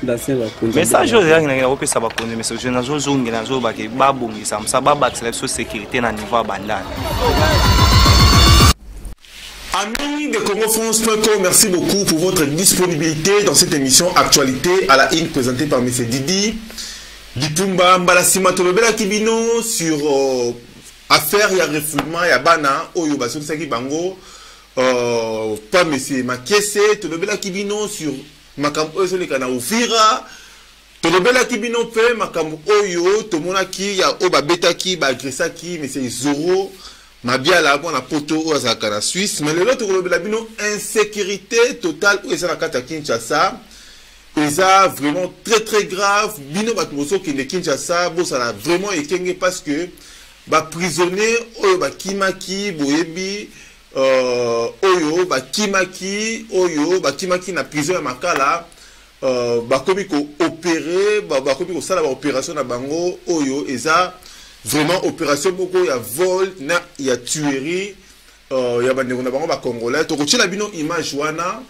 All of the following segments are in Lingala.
message oyo ezalaki nakenda kopesa bakonzi message oyo nazozongela nazobake babongisa mosa babakisela biso sécurité na niveau ya bandana. Amis de CongoFrance.com, merci beaucoup pour votre disponibilité dans cette émission Actualité à la Une présentée par M. Didi Gitumba Mbalasima Tolobela Kibino sur affaire ya refoulement ya bana oyo basokisaki bango pas M. Makese Tolobela Kibino sur makambo oyo soleka na Uvira Tolobela Kibino pe makambo oyo tomonaki ya oyo babetaki baagresaki M. Zoro Mabia la bon poto au Azakana Suisse, mais l'autre bino insécurité totale où est la carte à Kinshasa. Et ça vraiment très grave. Bino batmoso qui ne Kinshasa, bon ça l'a vraiment ékengé parce que ba prisonnier oyo ba kimaki boyebi oyo ba kimaki na prison ya Makala ba komi ko opérer ba komi ko sala ba opération na bango oyo eza vraiment opération beaucoup ya vol na ya tuerie ya bandeko na bango ba congolais to kochela bino image wana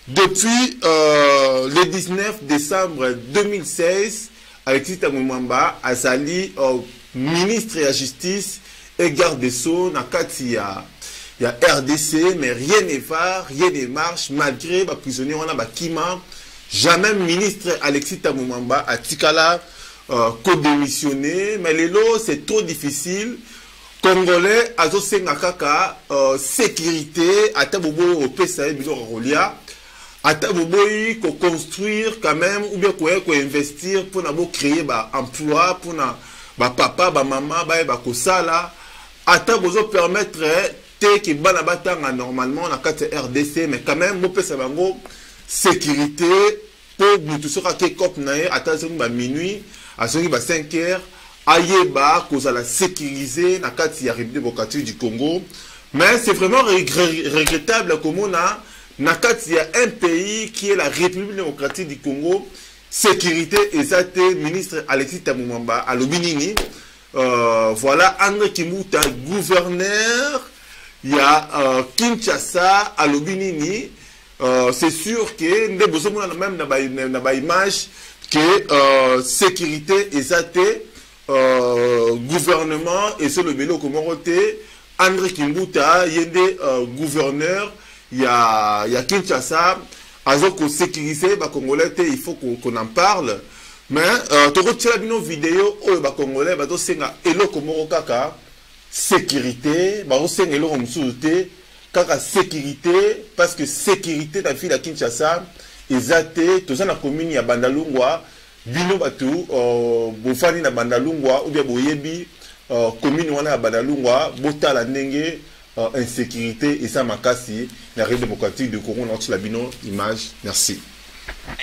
depuis le 19 décembre 2016 Alexis Tamwamba azali ministre de la justice et garde des sceaux na kati ya RDC, mais rien ne va, rien ne marche malgré ba prisonniers wana ba kima. Jamais ministre Alexis Tamwamba a tikala co-démissionner, mais les lots c'est trop difficile. Congolais, azo sengakaka sécurité, ata bobo au PSA biso rolia, ata bobo ko construire quand même ou bien ko investir pour na bo créer ba emploi pour na ba papa ba maman ba ko sala, ata bozo permettre te ki bana batanga normalement na carte RDC, mais quand même bo PSA bango sécurité pour mutu soka ke cop nae ata ba minuit à ce niveau 5 heures, Ayeba, cause à la sécuriser, na kati ya République démocratique du Congo. Mais c'est vraiment regrettable comme on a, na kati ya un pays qui est la République démocratique du Congo, sécurité exacte, ministre Alexis Tamwamba à l'Obinini. Voilà, André Kimuta, gouverneur, il y a Kinshasa à l'Obinini. C'est sûr que nous avons même dans image que sécurité exacte, gouvernement et c'est le vélo comme André Kimbuta, il y a des gouverneurs, il y a Kinshasa, pour sécuriser les Congolais, il faut qu'on en parle. Mais tu retires une vidéo où les Congolais vont se faire sécurité, sécurité, parce que sécurité dans la ville de Kinshasa, exacte, tout ça na commune ya Bandalungwa, bino batu, bofani na Bandalungwa, ou bien boyebi, commune wana ya Bandalungwa, bota la ndenge, insécurité, et ça makasi, la République démocratique de Congo, on la bino image, merci.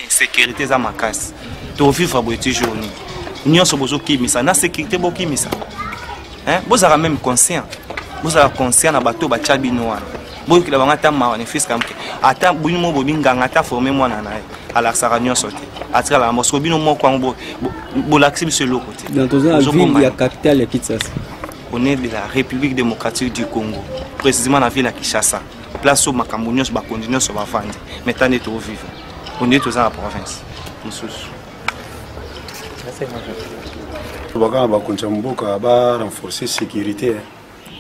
Insécurité, ça makasi. Tu vivre boiti journée. Nous sommes besoin qui misa, na sécurité bo qui misa. Hein, vous avez même conscient. Vous avez conscient na bateau bacha bino wana. Boki la banga tama ne fils kamke ata bino mo binganga ata formé moi na à la saranyo sauté atra la mosko bino mo kwa bo l'accès sur le côté dans la ville la capitale ya Kinshasa. On est de la République démocratique du Congo, précisément la ville de Kinshasa, place où Makambunios ba continuer sur ba fandi mais tant est au vivre on est dans la province Moussous ba kontamboka ba renforcer sécurité.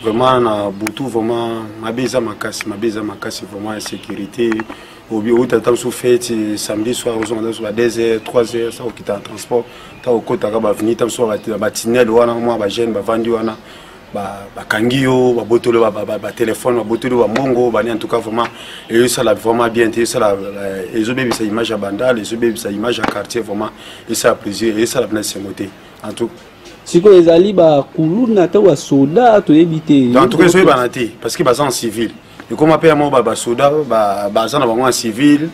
Vraiment, na Boutou, vraiment, ma beza makasi vraiment la sécurité. Au bureau, tu as fête samedi soir, aux 2h, 3h, ça, qui t'a transport. Tu as au côté, tu as venu, tu as matinée, moi, ma jeune, ma vendu, ba kangio, ba botolo, ba téléphone, ba botolo, ba mongo, en tout cas, vraiment, et ça l'a vraiment bien été, ça l'a, et ça, ça image à Bandal, et ça, image à quartier, vraiment, et ça a plaisir, et ça l'a bien s'émoter. En tout cas. Si vous avez des soldats, tu éviter. En tout cas, c'est banaté parce que c'est en civil. Et comme appelle moi, soldats, en civil,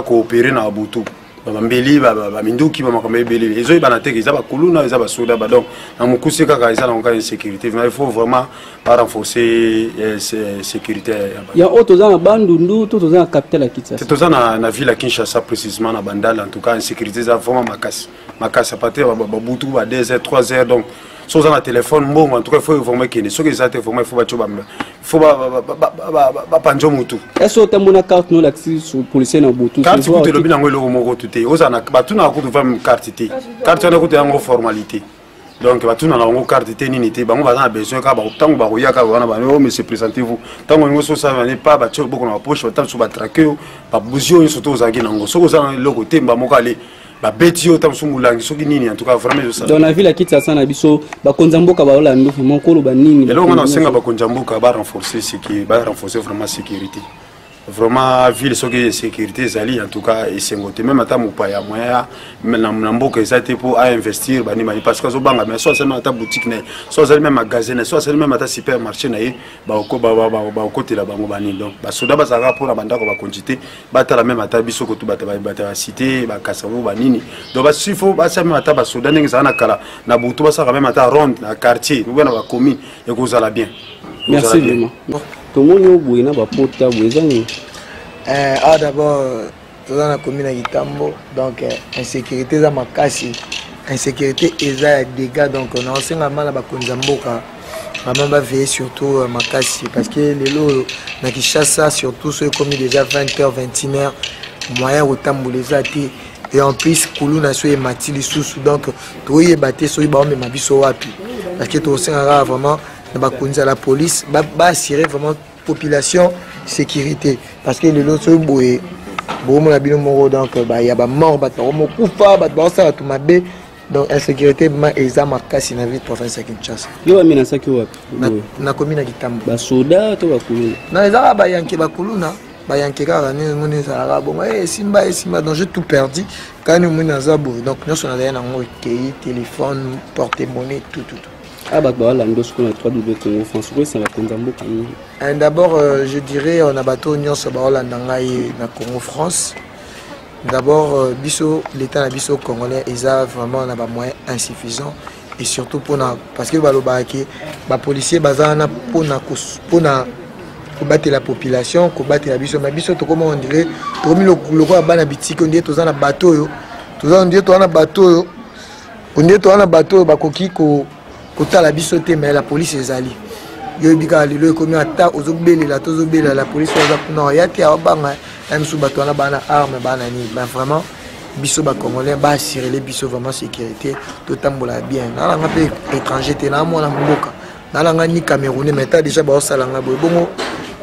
coopérer dans Boutou. Bambeli, Minduki, Bambeli. Ils ont banaté, ils ont Kuluna, ils ont soldats. Donc, dans mon coup, c'est une sécurité. Il faut vraiment renforcer la sécurité. Il y a autres gens à Bandundu, tout aux gens à capitale à Kinshasa. C'est aux gens à la ville à Kinshasa, précisément à Bandal. En tout cas, une sécurité, c'est vraiment ma casse. Ma casse à partir de Boutou à 2h, 3h. Donc, soki oza na téléphone mbongo en tout cas il faut vraiment kende soki eza te vraiment il faut bapanzo motu est-ce que otamona carte no lakisi policier na butu carte kutu elobi nango eloko moko tu te ozana batunaka kutu va carte te carte wana kutu yango formalité donc batunaka yango carte te nini te bango baza na besoin kaka ntango bakoyaka wana bano monsieur présentez-vous ntango ningo so savane pas batio boko na bapoche batango so batrake yo babuzi oyo surtout ozalaki nango soki oza na eloko te mbamoko ale babeti yo ntango so molangi soki nini en tout cas vraiment dans la ville akiti asa na biso bakonza mboka baolanda vraiment koloba nini eloko wana osenga bakonza mboka barenforcer vraiment sécurité vraiment ville soki sécurité ezali en tout cas esengo te même ata mopaya moya na mboka eza te mpo ainvestir banimani parce que azobanga mais so azali même ata boutique na ye so azali même magasin na ye so azali même ata supermarché na ye bakokotela bango banini donc basoda bazalaka mpona bandako bakonzi te batala même ata biso kotu bato bacité bakasavo banini donc basifo basala même ata basoda ndenge ezala na kala na butu basalaka même ata ronde na quartier oubien na bacommune ekozala bien. Merci vraiment. Tomoni oboye na bapota boezani. D'abord toza na commune ya Gitambo donc insécurité za makasi insécurité eza ya dégâts donc on a osenga mala bakonzi ya mboka vraiment baveiller surtout makasi parce que lelo na Kinshasa surtout so ekomi déjà 20h 21h moyen kotambola eza te et en plus kuluna so emati lisusu donc toyeba te soki baomema biso wapi parce que tosengaka vraiment na bakonzi ya la police assurer vraiment population sécurité parce que les autres boye bon la bino moko donc il y a ba mort ba tomo kufa ba ça tout mabe donc insécurité ma eza makasi na ville province ya Kinshasa yo amina saki wapi na commune ya Gitambo ba soda to ba kuluna na eza ba yanke ba kuluna ba yanke ka ni moni sala bon simba donc j'ai tout perdu quand nous moni za bo donc nous on a rien en téléphone porte-monnaie tout D'abord, je dirais on a bateau Union Sobaola Nangaï na Congo France. D'abord, l'État na biso congolais ils a vraiment un moyen insuffisant et surtout parce que les policiers bazana pour combattre la population, combattre la biso, mais biso to comment on dirait, to mi le roi bana bitiki on dit to za na bateau, to dit to na bateau, on dit to na bateau bakoki ko kota la bisoté mais la police ezali yo bika lelo komi ata ozobelela tozobelela la police oza kuna yati abanga msu bato na bana arme bana ni mais vraiment biso ba congolais ba assurer les biso vraiment sécurité to tambola bien na nga pe étranger te na mona mboka na nga ni camerounais mais ta déjà ba osalanga bongo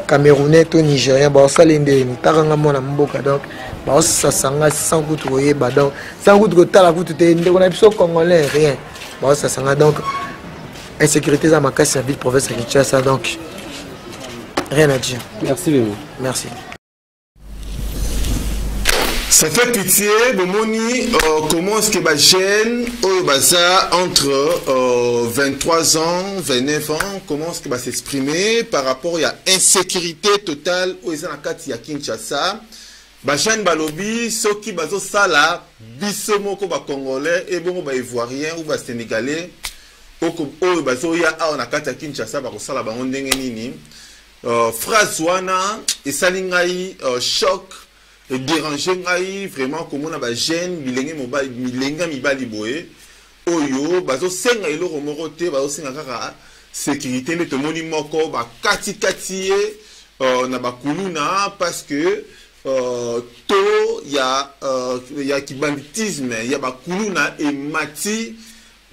camerounais to nigérien ba osalende ni taranga mona mboka donc ba osasanga sans kutu oyeba donc sans kutu tala kutu te ndeko na biso congolais rien ba osasanga donc insécurité dans ma casse, la ville province de Kinshasa, donc rien à dire. Merci vraiment. Merci. Ça fait pitié, Momoni, comment est-ce que les jeunes entre 23 ans, 29 ans, comment est-ce qu'ils vont s'exprimer par rapport à l'insécurité totale où ils sont à Kinshasa? Bajane balobi, ceux qui bazo sala, bisomoko ba congolais et bon ba ivoirien ou ba sénégalais. Oyo bazoya a na kati ya Kinshasa bakosala bango ndenge nini phrase wana esali ngai choc et déranger ngai vraiment komona ba jeune bilenge mibali boye oyo bazosenga eloko moko te bazosenga kaka sécurité nde tomoni moko bakati ye na bakuluna parce que to ya kibanditisme ya bakuluna emati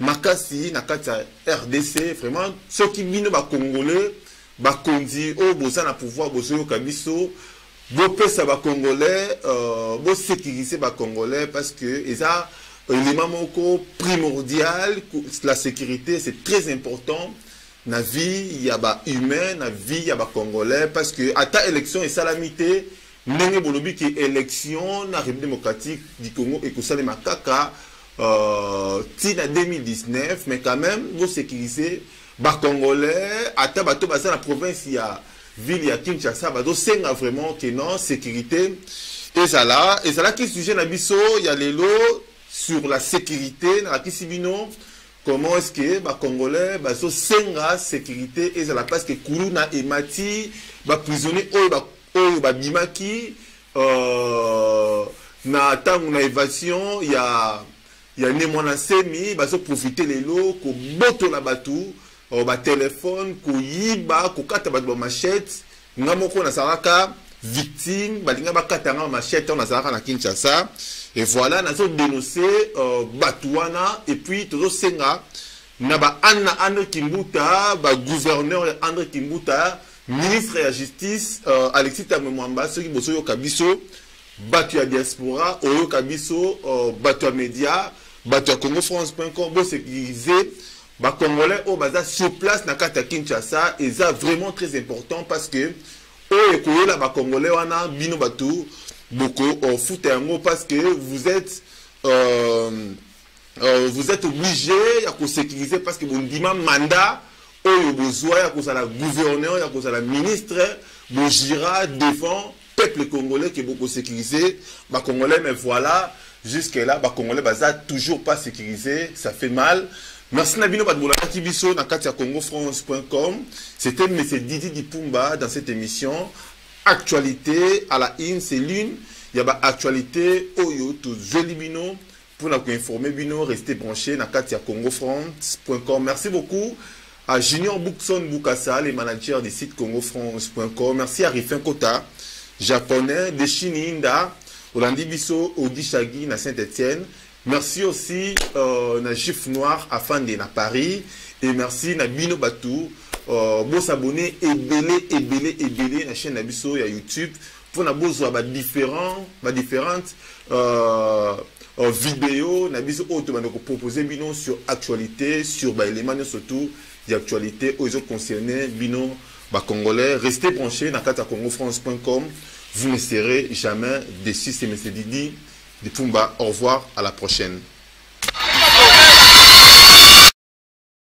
makasi na kati ya RDC vraiment ceux qui bino ba congolais ba kondi o boza na pouvoir bozo kabiso bo pesa ba congolais bo sécuriser ba congolais parce que eza élément moko primordial la sécurité c'est très important na vie ya ba humain na vie ya ba congolais parce que ata élection et salamité ndenge bolobi ki élection na République démocratique du Congo et ko salema kaka tina 2019 mais quand même vous sécurisez ba congolais ata bato basa na province ya ville ya Kinshasa bato senga vraiment que non sécurité et ça là qui sujet na biso ya lelo sur la sécurité na kisibino comment est-ce que ba congolais baso senga sécurité et ça là parce que kuluna emati ba prisonnier oyo ba bimaki na tangu na évasion il y a né mon semi bazo profiter les lots ko boto la batu ba téléphone ko yiba ko kata ba machette ngamoko na saraka victime balinga bakata nga machette na saraka na Kinshasa et voilà nazo dénoncer batuana et puis tozo senga na ba André Kimbuta ba gouverneur André Kimbuta ministre de la justice Alexis Tamemwamba ceux qui bosso yo kabiso batu ya diaspora oyo kabiso batu ya média batu ya congofrance.com bo sécuriser ba congolais au baza sur place na kata Kinshasa et ça vraiment très important parce que oyo koyola ba congolais wana bino batu boko foot yango parce que vous êtes obligé à sécuriser parce que vous ndima mandat oyo besoin ya kozala gouverneur ya kozala ministre bo gira devant peuple congolais qui est beaucoup sécurisé ba congolais mais voilà jusque là ba congolais baza toujours pas sécurisé ça fait mal. Merci Nabino Badboula Kibiso na katia congofrance.com. C'était M. Didi Dipumba dans cette émission actualité à la in c'est l'une il y a ba actualité oyo to joli bino pour nous informer bino restez branchés na katia congofrance.com. Merci beaucoup à Junior Bookson Bukasa les managers du site congofrance.com. Merci à Rifin Kota japonais de Shininda Olandi Biso Ogishagi na Saint-Etienne. Merci aussi na Gif Noir à Fandé na Paris et merci na Bino Batou bon s'abonner ebele na chaîne na biso ya YouTube pour na besoin ba différentes vidéos na biso auto ba ko proposer bino sur actualité sur ba éléments surtout d'actualité aux autres concernés bino ba congolais restez branchés na kata congofrance.com vous ne serez jamais déçus. C'est M. Didi Dipumba. Au revoir, à la prochaine.